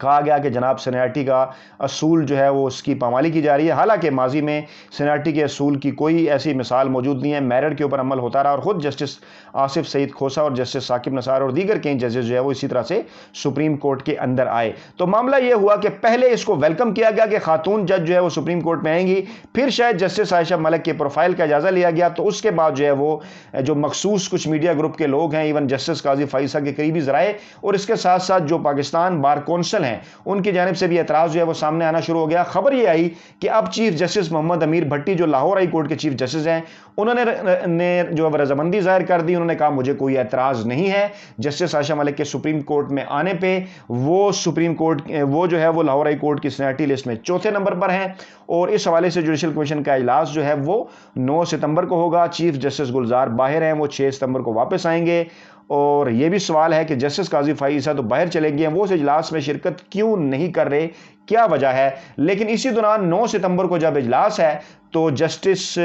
کہا گیا کہ جناب سینیٹی کا اصول جو ہے وہ اس کی پامالی کی جا رہی ہے، حالانکہ ماضی میں سینیٹی کے اصول کی کوئی ایسی مثال موجود نہیں ہے، میرٹ کے اوپر عمل ہوتا رہا اور خود جسٹس آصف سعید کھوسا اور جسٹس ثاقب نثار اور دیگر کئی ججز جو ہے وہ اسی طرح سے سپریم کورٹ کے اندر آئے۔ تو معاملہ یہ ہوا کہ پہلے اس کو ویلکم کیا گیا کہ خاتون جج جو ہے وہ سپریم کورٹ میں آئیں گی، پھر شاید جسٹس عائشہ ملک کے پروفائل کا جائزہ لیا گیا، تو اس کے بعد جو ہے وہ جو مخصوص کچھ میڈیا گروپ کے لوگ ہیں، ایون جسٹس قاضی فائز صاحب کے قریبی ذرائع اور اس کے ساتھ ساتھ جو پاکستان بار کونسل ہیں ان کی جانب سے بھی اعتراض جو ہے وہ سامنے آنا شروع ہو گیا۔ خبر یہ آئی کہ اب چیف جسٹس محمد امیر بھٹی جو لاہور ہائی کورٹ کے چیف جسٹس ہیں، انہوں نے جو رضامندی ظاہر کر دی، انہوں نے کہا مجھے کوئی اعتراض نہیں ہے جسٹس عائشہ ملک کے سپریم کورٹ میں آنے پہ، وہ سپریم کورٹ وہ جو ہے وہ لاہور ہائی کورٹ کی سینیٹی لسٹ میں چوتھے نمبر پر ہیں، اور اس حوالے سے جوڈیشل کمیشن کا اجلاس جو ہے وہ 9 ستمبر کو ہوگا۔ چیف جسٹس گلزار باہر ہیں، وہ 6 ستمبر کو واپس آئیں گے، اور یہ بھی سوال ہے کہ جسٹس قاضی فائز صاحب تو باہر چلے گئے ہیں، وہ اس اجلاس میں شرکت کیوں نہیں کر رہے، کیا وجہ ہے؟ لیکن اسی دوران 9 ستمبر کو جب اجلاس ہے تو جسٹس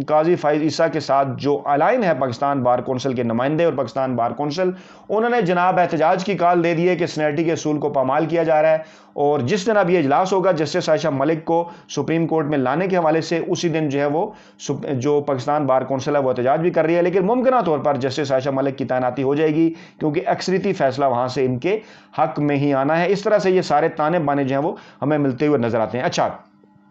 قاضی فائز عیسیٰ کے ساتھ جو الائن ہے پاکستان بار کونسل کے نمائندے اور پاکستان بار کونسل، انہوں نے جناب احتجاج کی کال دے دی ہے کہ سینیٹی کے اصول کو پامال کیا جا رہا ہے، اور جس دن اب یہ اجلاس ہوگا جسٹس عائشہ ملک کو سپریم کورٹ میں لانے کے حوالے سے، اسی دن جو ہے وہ جو پاکستان بار کونسل ہے وہ احتجاج بھی کر رہی ہے، لیکن ممکنہ طور پر جسٹس عائشہ ملک کی تعیناتی ہو جائے گی کیونکہ اکثریتی فیصلہ وہاں سے ان کے حق میں ہی آنا ہے۔ اس طرح سے یہ سارے تانے بانے جو ہیں وہ ہمیں ملتے ہوئے نظر آتے ہیں۔ اچھا،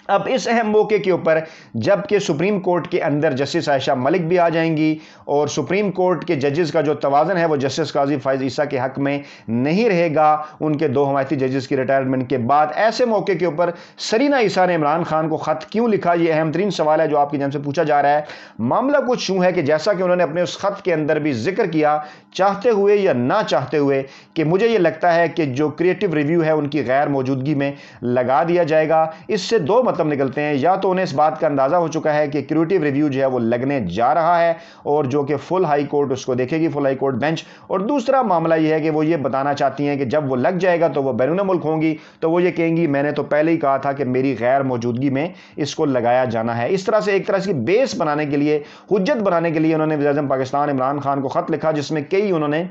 اب اس اہم موقع کے اوپر جبکہ سپریم کورٹ کے اندر جسٹس عائشہ ملک بھی آ جائیں گی اور سپریم کورٹ کے ججز کا جو توازن ہے وہ جسٹس قاضی فائز عیسیٰ کے حق میں نہیں رہے گا ان کے 2 حمایتی ججز کی ریٹائرمنٹ کے بعد، ایسے موقع کے اوپر سرینا عیسیٰ نے عمران خان کو خط کیوں لکھا؟ یہ اہم ترین سوال ہے جو آپ کی جانب سے پوچھا جا رہا ہے۔ معاملہ کچھ یوں ہے کہ جیسا کہ انہوں نے اپنے اس خط کے اندر بھی ذکر کیا، چاہتے ہوئے یا نہ چاہتے ہوئے، کہ مجھے یہ لگتا ہے کہ جو کریٹو ریویو ہے ان کی غیر موجودگی میں لگا دیا جائے گا۔ اس سے 2 مطلب نکلتے ہیں، یا تو انہیں اس بات کا اندازہ ہو چکا ہے کہ کریٹو ریویو جو ہے وہ لگنے جا رہا ہے اور جو کہ فل ہائی کورٹ اس کو دیکھے گی، فل ہائی کورٹ بینچ، اور دوسرا معاملہ یہ ہے کہ وہ یہ بتانا چاہتی ہیں کہ جب وہ لگ جائے گا تو وہ بیرون ملک ہوں گی تو وہ یہ کہیں گی میں نے تو پہلے ہی کہا تھا کہ میری غیر موجودگی میں اس کو لگایا جانا ہے۔ اس طرح سے ایک طرح سے بیس بنانے کے لیے، حجت بنانے کے لیے انہوں نے وزیر اعظم پاکستان عمران خان کو خط لکھا جس میں کئی انہوں نے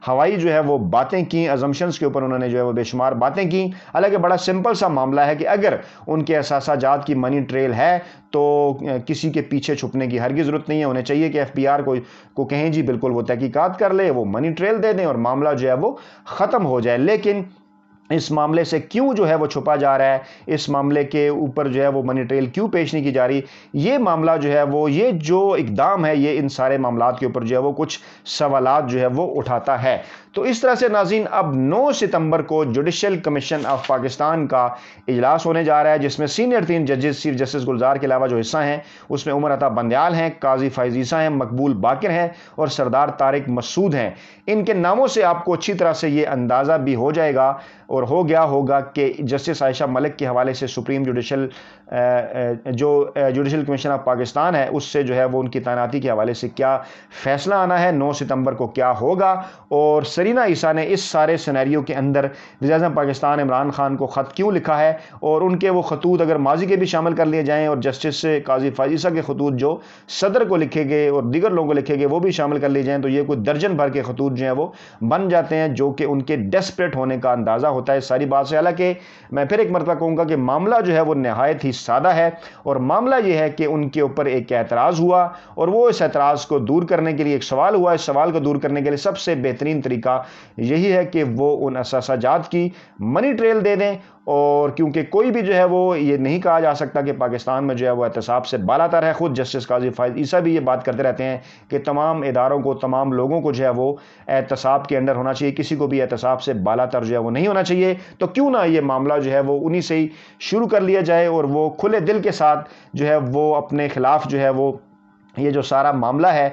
ہوائی جو ہے وہ باتیں کی، ازمپشنز کے اوپر انہوں نے جو ہے وہ بے شمار باتیں کی، حالانکہ بڑا سمپل سا معاملہ ہے کہ اگر ان کے اثاثہ جات کی منی ٹریل ہے تو کسی کے پیچھے چھپنے کی ہرگز ضرورت نہیں ہے، انہیں چاہیے کہ ایف بی آر کو کہیں جی بالکل وہ تحقیقات کر لے، وہ منی ٹریل دے دیں اور معاملہ جو ہے وہ ختم ہو جائے۔ لیکن اس معاملے سے کیوں جو ہے وہ چھپا جا رہا ہے، اس معاملے کے اوپر جو ہے وہ منی ٹریل کیوں پیش نہیں کی جا رہی، یہ معاملہ جو ہے وہ یہ جو اقدام ہے یہ ان سارے معاملات کے اوپر جو ہے وہ کچھ سوالات جو ہے وہ اٹھاتا ہے۔ تو اس طرح سے ناظرین اب 9 ستمبر کو جوڈیشل کمیشن آف پاکستان کا اجلاس ہونے جا رہا ہے جس میں سینئر 3 ججز چیف جسٹس گلزار کے علاوہ جو حصہ ہیں اس میں عمر عطا بندیال ہیں، قاضی فائز عیسیٰ ہیں، مقبول باقر ہیں اور سردار طارق مسعود ہیں۔ ان کے ناموں سے آپ کو اچھی طرح سے یہ اندازہ بھی ہو جائے گا اور ہو گیا ہوگا کہ جسٹس عائشہ ملک کے حوالے سے supreme judicial commission of Pakistan ہے اس سے جو ہے وہ ان کی تعیناتی کے حوالے سے کیا فیصلہ آنا ہے، 9 ستمبر کو کیا ہوگا۔ اور سرینا عیسیٰ نے اس سارے سینیریو کے اندر وزیر اعظم پاکستان عمران خان کو خط کیوں لکھا ہے، اور ان کے وہ خطوط اگر ماضی کے بھی شامل کر لیے جائیں اور جسٹس قاضی فائز عیسیٰ کے خطوط جو صدر کو لکھے گئے اور دیگر لوگوں کو لکھے گئے وہ بھی شامل کر لیے جائیں تو یہ کوئی درجن بھر کے خطوط جو ہیں وہ بن جاتے ہیں جو کہ ان کے ڈیسپریٹ ہونے کا اندازہ ہوتا ہے ساری بات سے۔ حالانکہ میں پھر ایک مرتبہ کہوں گا کہ معاملہ جو ہے وہ نہایت ہی سادہ ہے، اور معاملہ یہ ہے کہ ان کے اوپر ایک اعتراض ہوا اور وہ اس اعتراض کو دور کرنے کے لیے ایک سوال ہوا، اس سوال کو دور کرنے کے لیے سب سے بہترین طریقہ یہی ہے کہ وہ ان اثاثہ جات کی منی ٹریل دے دیں، اور کیونکہ کوئی بھی جو ہے وہ یہ نہیں کہا جا سکتا کہ پاکستان میں جو ہے وہ احتساب سے بالا تر ہے، خود جسٹس قاضی فائز عیسیٰ بھی یہ بات کرتے رہتے ہیں کہ تمام اداروں کو، تمام لوگوں کو جو ہے وہ احتساب کے انڈر ہونا چاہیے، کسی کو بھی احتساب سے بالا تر جو ہے وہ نہیں ہونا چاہیے۔ تو کیوں نہ یہ معاملہ جو ہے وہ انہی سے ہی شروع کر لیا جائے اور وہ کھلے دل کے ساتھ جو ہے وہ اپنے خلاف جو ہے وہ یہ جو سارا معاملہ ہے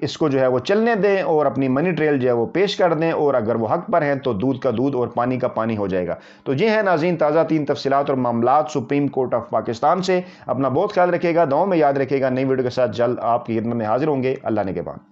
اس کو جو ہے وہ چلنے دیں اور اپنی منی ٹریل جو ہے وہ پیش کر دیں، اور اگر وہ حق پر ہیں تو دودھ کا دودھ اور پانی کا پانی ہو جائے گا۔ تو یہ ہیں ناظرین تازہ 3 تفصیلات اور معاملات سپریم کورٹ آف پاکستان سے۔ اپنا بہت خیال رکھیے گا، دعاؤں میں یاد رکھیے گا۔ نئی ویڈیو کے ساتھ جلد آپ کی خدمت میں حاضر ہوں گے۔ اللہ نگہبان۔